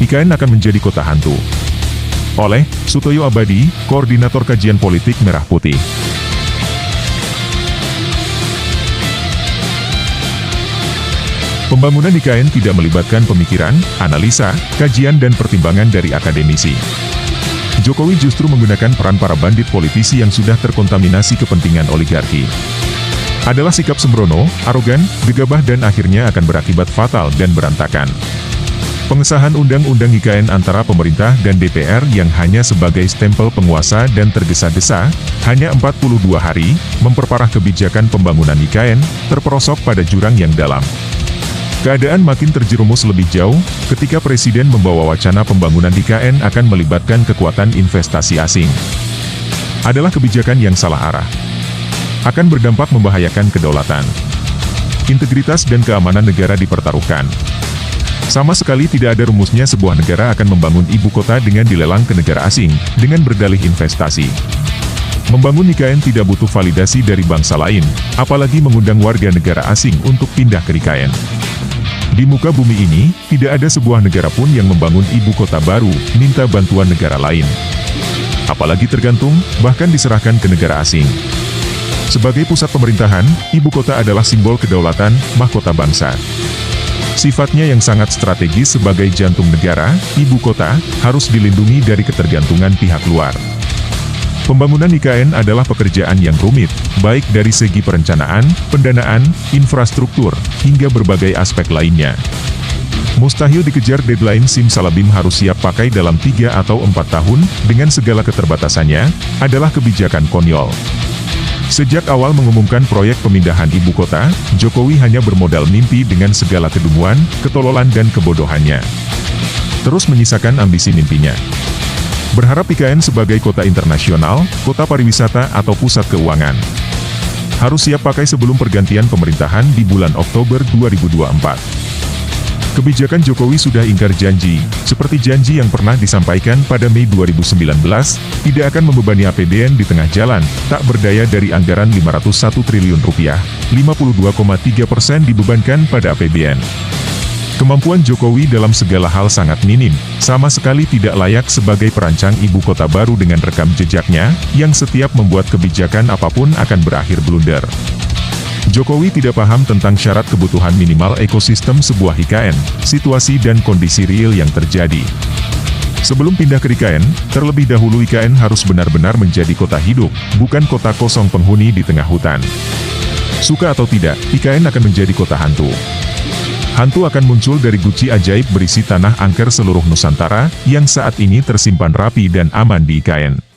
IKN akan menjadi kota hantu. Oleh Sutoyo Abadi, Koordinator Kajian Politik Merah Putih. Pembangunan IKN tidak melibatkan pemikiran, analisa, kajian dan pertimbangan dari akademisi. Jokowi justru menggunakan peran para bandit politisi yang sudah terkontaminasi kepentingan oligarki. Adalah sikap sembrono, arogan, gegabah dan akhirnya akan berakibat fatal dan berantakan. Pengesahan Undang-Undang IKN antara pemerintah dan DPR yang hanya sebagai stempel penguasa dan tergesa-gesa, hanya 42 hari, memperparah kebijakan pembangunan IKN, terperosok pada jurang yang dalam. Keadaan makin terjerumus lebih jauh, ketika Presiden membawa wacana pembangunan IKN akan melibatkan kekuatan investasi asing. Adalah kebijakan yang salah arah. Akan berdampak membahayakan kedaulatan. Integritas dan keamanan negara dipertaruhkan. Sama sekali tidak ada rumusnya sebuah negara akan membangun ibu kota dengan dilelang ke negara asing, dengan berdalih investasi. Membangun IKN tidak butuh validasi dari bangsa lain, apalagi mengundang warga negara asing untuk pindah ke IKN. Di muka bumi ini, tidak ada sebuah negara pun yang membangun ibu kota baru, minta bantuan negara lain. Apalagi tergantung, bahkan diserahkan ke negara asing. Sebagai pusat pemerintahan, ibu kota adalah simbol kedaulatan, mahkota bangsa. Sifatnya yang sangat strategis sebagai jantung negara, ibu kota, harus dilindungi dari ketergantungan pihak luar. Pembangunan IKN adalah pekerjaan yang rumit, baik dari segi perencanaan, pendanaan, infrastruktur, hingga berbagai aspek lainnya. Mustahil dikejar deadline simsalabim harus siap pakai dalam 3 atau 4 tahun, dengan segala keterbatasannya, adalah kebijakan konyol. Sejak awal mengumumkan proyek pemindahan ibu kota, Jokowi hanya bermodal mimpi dengan segala kedunguan, ketololan dan kebodohannya. Terus menyisakan ambisi mimpinya. Berharap IKN sebagai kota internasional, kota pariwisata atau pusat keuangan. Harus siap pakai sebelum pergantian pemerintahan di bulan Oktober 2024. Kebijakan Jokowi sudah ingkar janji, seperti janji yang pernah disampaikan pada Mei 2019, tidak akan membebani APBN di tengah jalan, tak berdaya dari anggaran Rp501 triliun, 52,3% dibebankan pada APBN. Kemampuan Jokowi dalam segala hal sangat minim, sama sekali tidak layak sebagai perancang ibu kota baru dengan rekam jejaknya, yang setiap membuat kebijakan apapun akan berakhir blunder. Jokowi tidak paham tentang syarat kebutuhan minimal ekosistem sebuah IKN, situasi dan kondisi real yang terjadi. Sebelum pindah ke IKN, terlebih dahulu IKN harus benar-benar menjadi kota hidup, bukan kota kosong penghuni di tengah hutan. Suka atau tidak, IKN akan menjadi kota hantu. Hantu akan muncul dari guci ajaib berisi tanah angker seluruh Nusantara, yang saat ini tersimpan rapi dan aman di IKN.